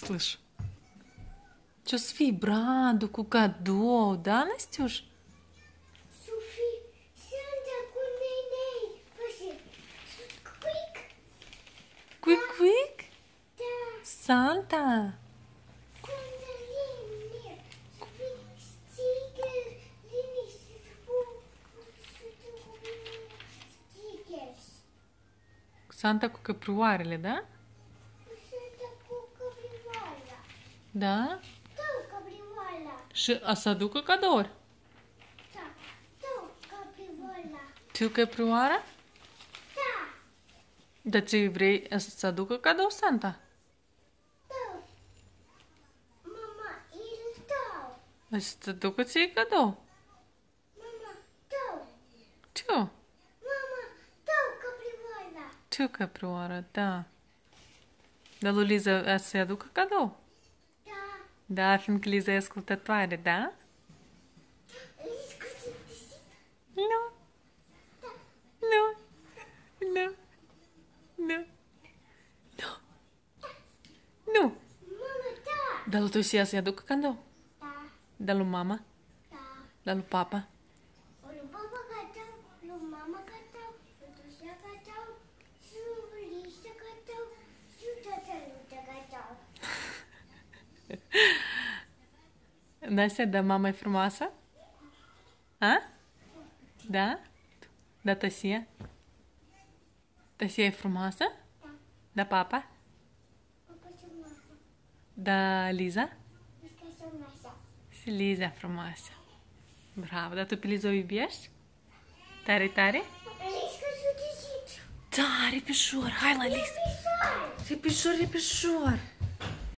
Слышу. Что, Софи, браду, cu cadou, da, Настюш? Софи, Санта cu nenei. Quick. Quick, quick? Da. Santa. Condaline. Sophie, stickers. Lini, stickers. Santa cu căpruoarele, da? Santa cu caprioala. Da? Tău, caprioala. Și a să aducă cadouri. Da, tău, caprioala. Tu căprioara? Da, Dar ți vrei să aducă cadou Santa? tău. Mama, il tău. Să aducă ție cadou. Mama, tău. Tu? Mama, tău, caprioala. Tu căprioară, da. Dar lui Liza să-i aducă cadou? Da. Da, fiindcă Liza e ascultătoare, da? Nu. Nu. Nu. Nu. Nu. Nu. Mama, da. Dar lui Tosia să-i aducă cadou? Da, Dar lui mama? da. Dar lui papa? Lui papa catau, lui mama catau, lui Tosia catau, și lui Lisa catau, și tătăluță catau. Настя, да, мама e frumoasă? A? Da? Da, Tosia? Tosia e frumoasă? Da. Da, papa? Papa și mama, Da, Liza? mișcă și masa. Și Liza frumoasă. Bravo, dar tu pe Liza o iubești? Tare, tare? Mișcă și-o desit. Da, repișor, hai la Liza. Pisoare. Repișor, repișor.